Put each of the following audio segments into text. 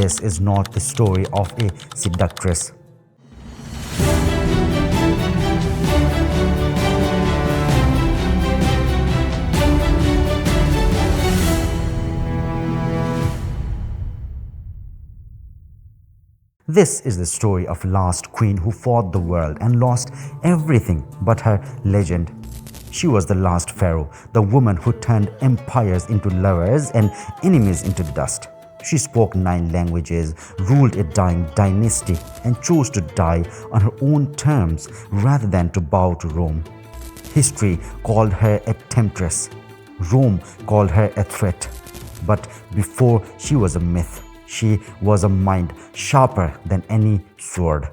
This is not the story of a seductress. This is the story of last queen who fought the world and lost everything but her legend. She was the last pharaoh, the woman who turned empires into lovers and enemies into dust. She spoke 9 languages, ruled a dying dynasty, and chose to die on her own terms rather than to bow to Rome. History called her a temptress. Rome called her a threat. But before she was a myth, she was a mind sharper than any sword.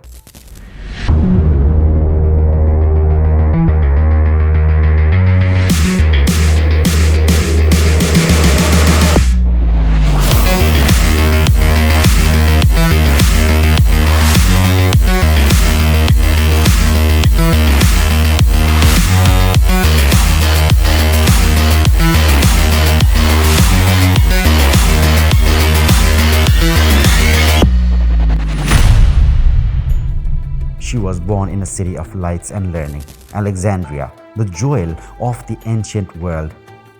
She was born in a city of lights and learning, Alexandria, the jewel of the ancient world.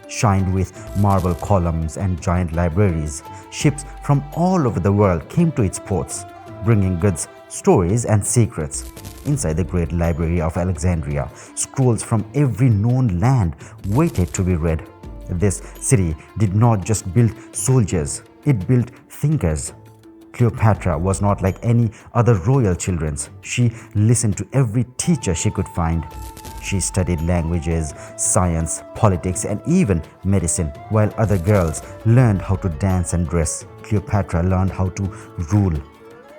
Shined with marble columns and giant libraries, ships from all over the world came to its ports, bringing goods, stories, and secrets. Inside the great library of Alexandria, scrolls from every known land waited to be read. This city did not just build soldiers, it built thinkers. Cleopatra was not like any other royal children. She listened to every teacher she could find. She studied languages, science, politics, and even medicine, while other girls learned how to dance and dress. Cleopatra learned how to rule.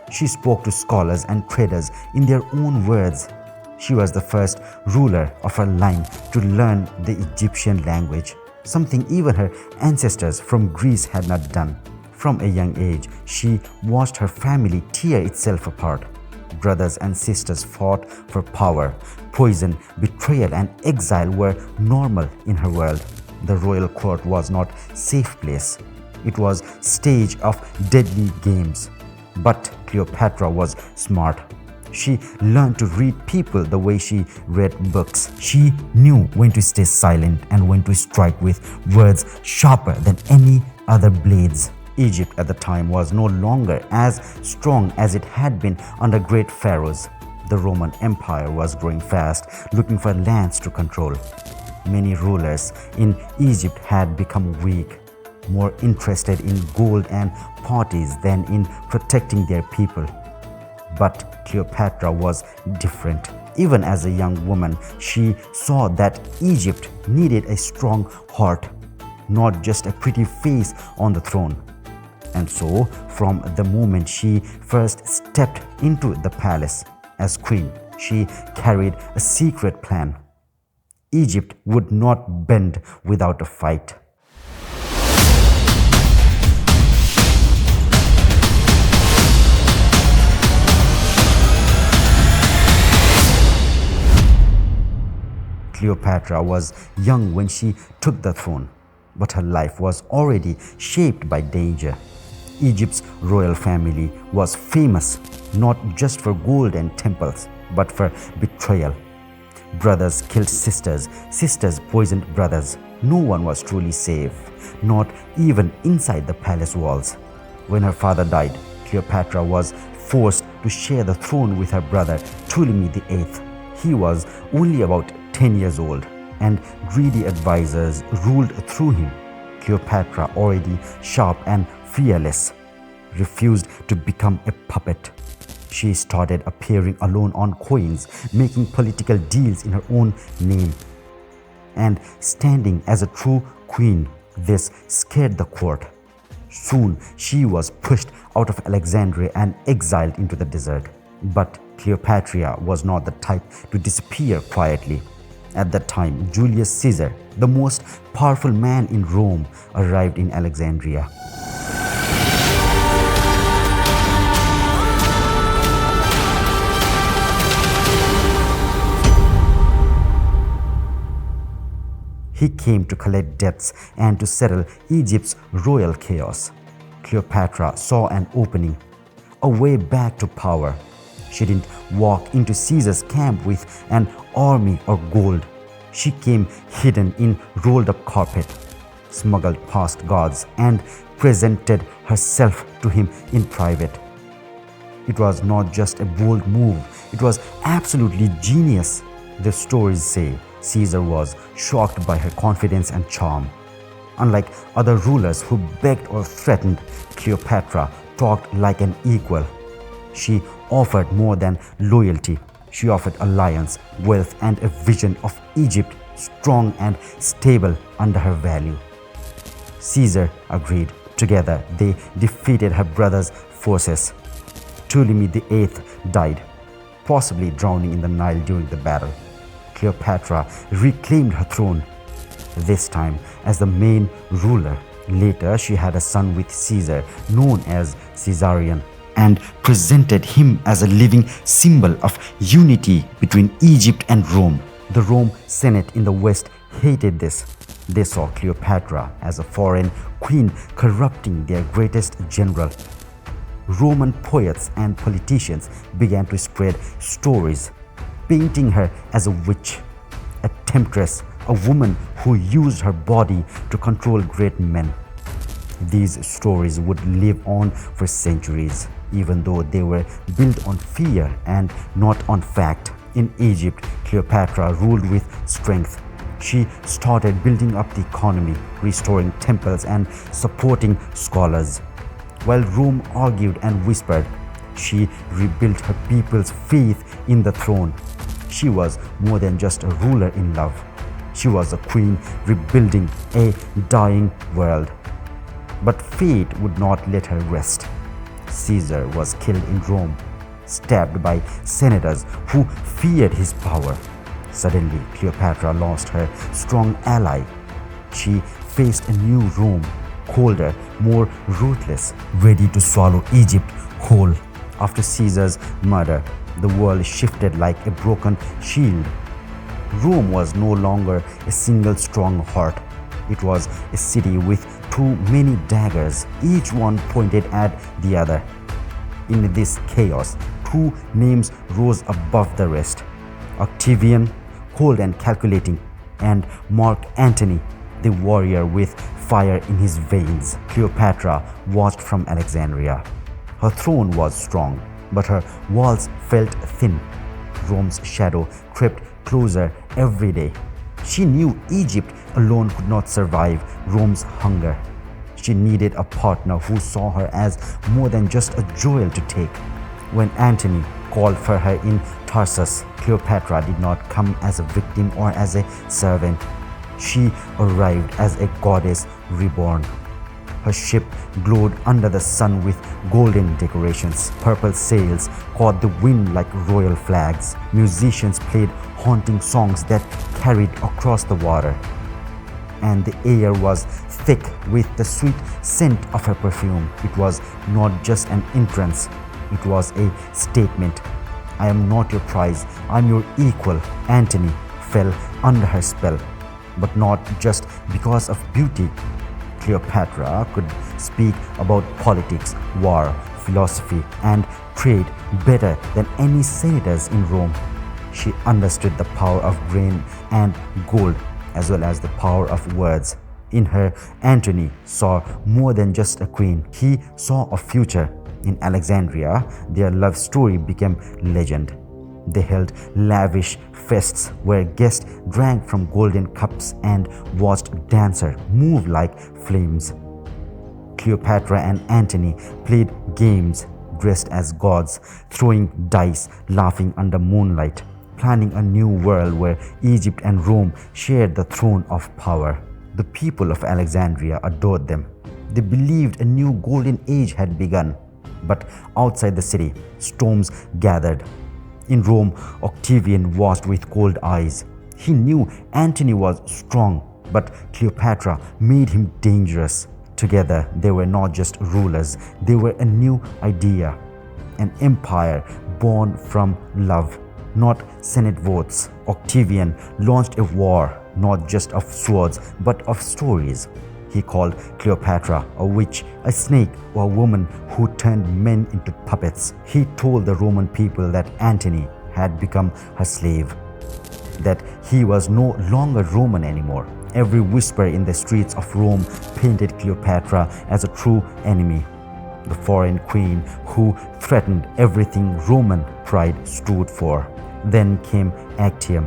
She spoke to scholars and traders in their own words. She was the first ruler of her line to learn the Egyptian language, something even her ancestors from Greece had not done. From a young age, she watched her family tear itself apart. Brothers and sisters fought for power. Poison, betrayal, and exile were normal in her world. The royal court was not a safe place. It was a stage of deadly games. But Cleopatra was smart. She learned to read people the way she read books. She knew when to stay silent and when to strike with words sharper than any other blades. Egypt at the time was no longer as strong as it had been under great pharaohs. The Roman Empire was growing fast, looking for lands to control. Many rulers in Egypt had become weak, more interested in gold and parties than in protecting their people. But Cleopatra was different. Even as a young woman, she saw that Egypt needed a strong heart, not just a pretty face on the throne. And so, from the moment she first stepped into the palace as queen, she carried a secret plan. Egypt would not bend without a fight. Cleopatra was young when she took the throne, but her life was already shaped by danger. Egypt's royal family was famous not just for gold and temples, but for betrayal. Brothers killed sisters, sisters poisoned brothers. No one was truly safe, not even inside the palace walls. When her father died, Cleopatra was forced to share the throne with her brother Ptolemy VIII. He was only about 10 years old, and greedy advisors ruled through him. Cleopatra, already sharp and fearless, refused to become a puppet. She started appearing alone on coins, making political deals in her own name, and standing as a true queen. This scared the court. Soon she was pushed out of Alexandria and exiled into the desert. But Cleopatra was not the type to disappear quietly. At that time, Julius Caesar, the most powerful man in Rome, arrived in Alexandria. He came to collect debts and to settle Egypt's royal chaos. Cleopatra saw an opening, a way back to power. She didn't walk into Caesar's camp with an army or gold. She came hidden in rolled up carpet, smuggled past guards, and presented herself to him in private. It was not just a bold move, it was absolutely genius. The stories say Caesar was shocked by her confidence and charm. Unlike other rulers who begged or threatened, Cleopatra talked like an equal. She offered more than loyalty. She offered alliance, wealth, and a vision of Egypt strong and stable under her value. Caesar agreed. Together, they defeated her brother's forces. Ptolemy VIII died, possibly drowning in the Nile during the battle. Cleopatra reclaimed her throne, this time as the main ruler. Later, she had a son with Caesar, known as Caesarion, and presented him as a living symbol of unity between Egypt and Rome. The Rome Senate in the West hated this. They saw Cleopatra as a foreign queen corrupting their greatest general. Roman poets and politicians began to spread stories, painting her as a witch, a temptress, a woman who used her body to control great men. These stories would live on for centuries, even though they were built on fear and not on fact. In Egypt, Cleopatra ruled with strength. She started building up the economy, restoring temples and supporting scholars. While Rome argued and whispered, she rebuilt her people's faith in the throne. She was more than just a ruler in love. She was a queen rebuilding a dying world. But fate would not let her rest. Caesar was killed in Rome, stabbed by senators who feared his power. Suddenly, Cleopatra lost her strong ally. She faced a new Rome, colder, more ruthless, ready to swallow Egypt whole. After Caesar's murder, the world shifted like a broken shield. Rome was no longer a single strong heart. It was a city with too many daggers, each one pointed at the other. In this chaos, two names rose above the rest: Octavian, cold and calculating, and Mark Antony, the warrior with fire in his veins. Cleopatra watched from Alexandria. Her throne was strong, but her walls felt thin. Rome's shadow crept closer every day. She knew Egypt alone could not survive Rome's hunger. She needed a partner who saw her as more than just a jewel to take. When Antony called for her in Tarsus, Cleopatra did not come as a victim or as a servant. She arrived as a goddess reborn. Her ship glowed under the sun with golden decorations. Purple sails caught the wind like royal flags. Musicians played haunting songs that carried across the water. And the air was thick with the sweet scent of her perfume. It was not just an entrance, it was a statement. I am not your prize, I am your equal. Antony fell under her spell, but not just because of beauty. Cleopatra could speak about politics, war, philosophy, and trade better than any senators in Rome. She understood the power of grain and gold, as well as the power of words. In her, Antony saw more than just a queen. He saw a future. In Alexandria, their love story became legend. They held lavish feasts where guests drank from golden cups and watched dancers move like flames. Cleopatra and Antony played games, dressed as gods, throwing dice, laughing under moonlight, planning a new world where Egypt and Rome shared the throne of power. The people of Alexandria adored them. They believed a new golden age had begun. But outside the city, storms gathered. In Rome, Octavian watched with cold eyes. He knew Antony was strong, but Cleopatra made him dangerous. Together, they were not just rulers, they were a new idea, an empire born from love, not Senate votes. Octavian launched a war, not just of swords, but of stories. He called Cleopatra a witch, a snake, or a woman who turned men into puppets. He told the Roman people that Antony had become her slave, that he was no longer Roman anymore. Every whisper in the streets of Rome painted Cleopatra as a true enemy, the foreign queen who threatened everything Roman pride stood for. Then came Actium.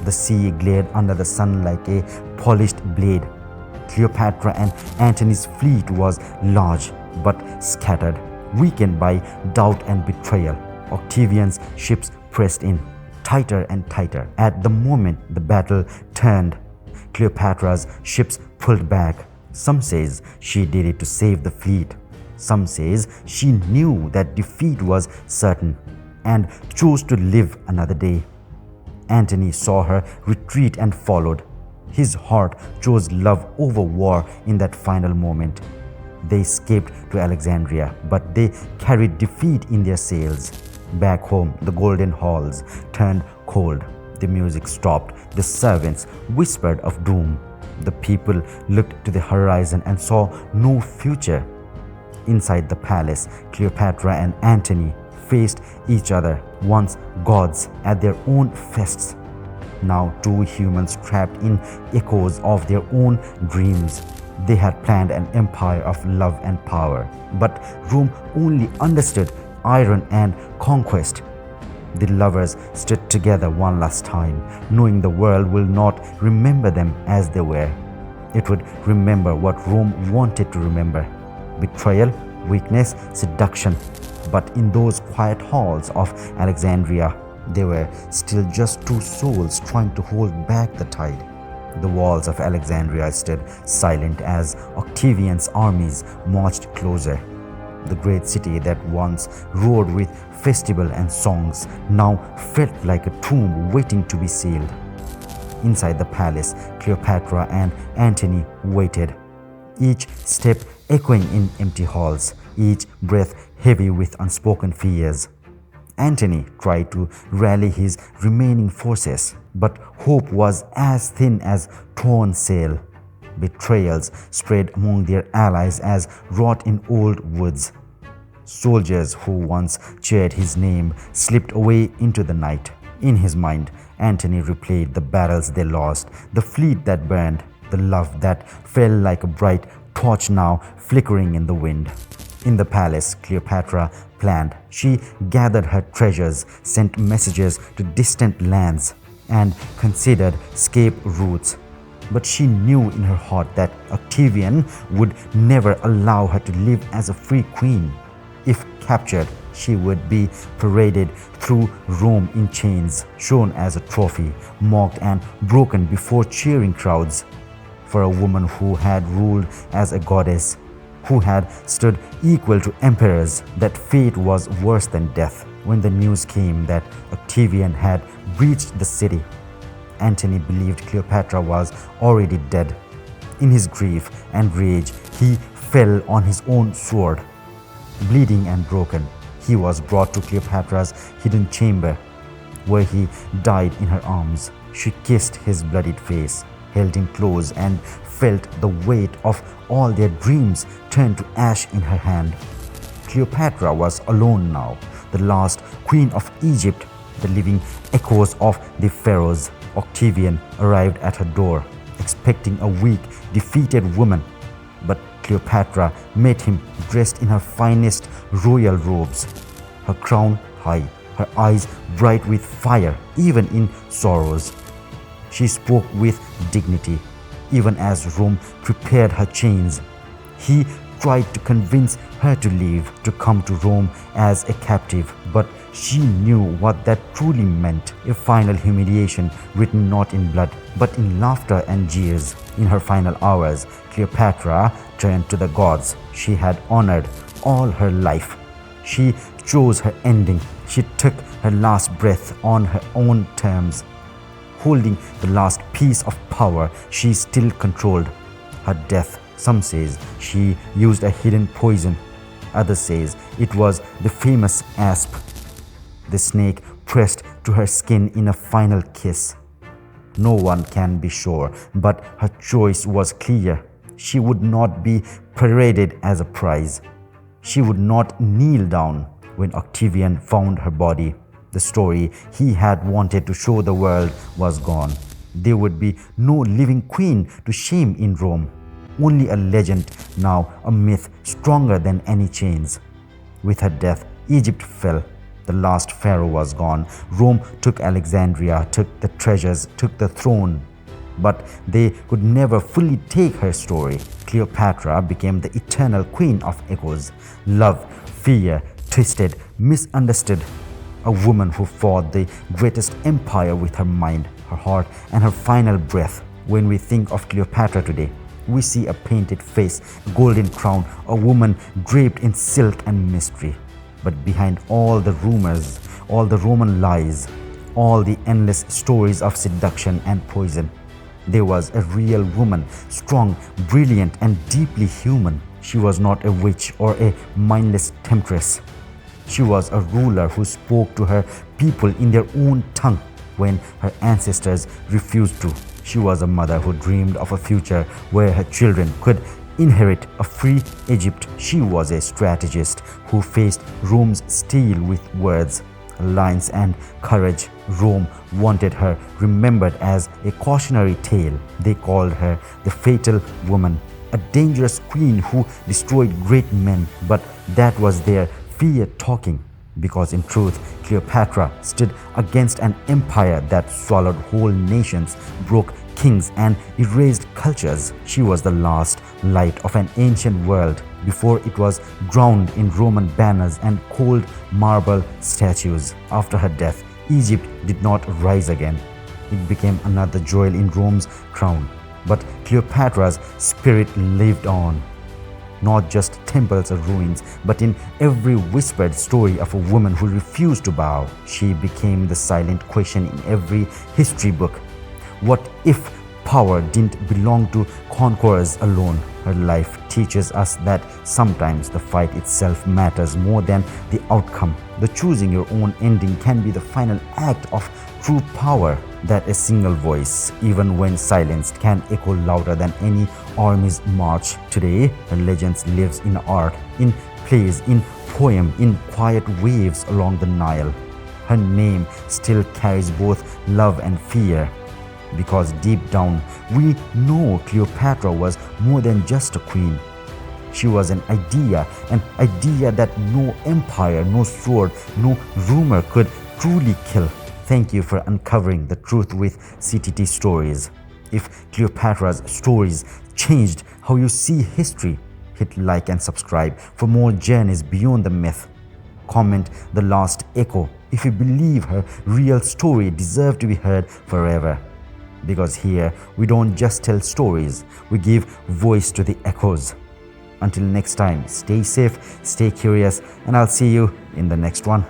The sea glared under the sun like a polished blade. Cleopatra and Antony's fleet was large but scattered, weakened by doubt and betrayal. Octavian's ships pressed in, tighter and tighter. At the moment the battle turned, Cleopatra's ships pulled back. Some says she did it to save the fleet. Some says she knew that defeat was certain and chose to live another day. Antony saw her retreat and followed. His heart chose love over war in that final moment. They escaped to Alexandria, but they carried defeat in their sails. Back home, the golden halls turned cold. The music stopped. The servants whispered of doom. The people looked to the horizon and saw no future. Inside the palace, Cleopatra and Antony faced each other, once gods at their own fests, now two humans trapped in echoes of their own dreams. They had planned an empire of love and power, but Rome only understood iron and conquest. The lovers stood together one last time, knowing the world will not remember them as they were. It would remember what Rome wanted to remember: betrayal, weakness, seduction. But in those quiet halls of Alexandria, they were still just two souls trying to hold back the tide. The walls of Alexandria stood silent as Octavian's armies marched closer. The great city that once roared with festival and songs now felt like a tomb waiting to be sealed. Inside the palace, Cleopatra and Antony waited, each step echoing in empty halls, each breath heavy with unspoken fears. Antony tried to rally his remaining forces, but hope was as thin as torn sail. Betrayals spread among their allies as rot in old woods. Soldiers who once cheered his name slipped away into the night. In his mind, Antony replayed the battles they lost, the fleet that burned, the love that fell like a bright torch now flickering in the wind. In the palace, Cleopatra planned. She gathered her treasures, sent messages to distant lands, and considered escape routes. But she knew in her heart that Octavian would never allow her to live as a free queen. If captured, she would be paraded through Rome in chains, shown as a trophy, mocked and broken before cheering crowds. For a woman who had ruled as a goddess, who had stood equal to emperors, that fate was worse than death. When the news came that Octavian had breached the city, Antony believed Cleopatra was already dead. In his grief and rage, he fell on his own sword. Bleeding and broken, he was brought to Cleopatra's hidden chamber, where he died in her arms. She kissed his bloodied face, held him close, and felt the weight of all their dreams turn to ash in her hand. Cleopatra was alone now, the last queen of Egypt, the living echoes of the pharaohs. Octavian arrived at her door, expecting a weak, defeated woman. But Cleopatra met him dressed in her finest royal robes, her crown high, her eyes bright with fire, even in sorrows. She spoke with dignity, even as Rome prepared her chains. He tried to convince her to leave, to come to Rome as a captive, but she knew what that truly meant: a final humiliation written not in blood, but in laughter and jeers. In her final hours, Cleopatra turned to the gods she had honored all her life. She chose her ending. She took her last breath on her own terms, holding the last piece of power she still controlled: her death. Some says she used a hidden poison. Others says it was the famous asp. The snake pressed to her skin in a final kiss. No one can be sure, but her choice was clear. She would not be paraded as a prize. She would not kneel down when Octavian found her body. The story he had wanted to show the world was gone. There would be no living queen to shame in Rome. Only a legend, now a myth stronger than any chains. With her death, Egypt fell. The last pharaoh was gone. Rome took Alexandria, took the treasures, took the throne. But they could never fully take her story. Cleopatra became the eternal queen of echoes. Love, fear, twisted, misunderstood. A woman who fought the greatest empire with her mind, her heart, and her final breath. When we think of Cleopatra today, we see a painted face, golden crown, a woman draped in silk and mystery. But behind all the rumors, all the Roman lies, all the endless stories of seduction and poison, there was a real woman, strong, brilliant, and deeply human. She was not a witch or a mindless temptress. She was a ruler who spoke to her people in their own tongue when her ancestors refused to. She was a mother who dreamed of a future where her children could inherit a free Egypt. She was a strategist who faced Rome's steel with words, alliance, and courage. Rome wanted her remembered as a cautionary tale. They called her the fatal woman, a dangerous queen who destroyed great men. But that was their fear talking, because in truth, Cleopatra stood against an empire that swallowed whole nations, broke kings, and erased cultures. She was the last light of an ancient world before it was drowned in Roman banners and cold marble statues. After her death, Egypt did not rise again. It became another jewel in Rome's crown. But Cleopatra's spirit lived on. Not just temples or ruins, but in every whispered story of a woman who refused to bow. She became the silent question in every history book. What if power didn't belong to conquerors alone? Her life teaches us that sometimes the fight itself matters more than the outcome. The choosing your own ending can be the final act of true power. That a single voice, even when silenced, can echo louder than any army's march. Today, her legend lives in art, in plays, in poem, in quiet waves along the Nile. Her name still carries both love and fear, because deep down we know Cleopatra was more than just a queen. She was an idea that no empire, no sword, no rumor could truly kill. Thank you for uncovering the truth with CTT Stories. If Cleopatra's stories changed how you see history, hit like and subscribe for more journeys beyond the myth. Comment the last echo if you believe her real story deserves to be heard forever. Because here, we don't just tell stories, we give voice to the echoes. Until next time, stay safe, stay curious, and I'll see you in the next one.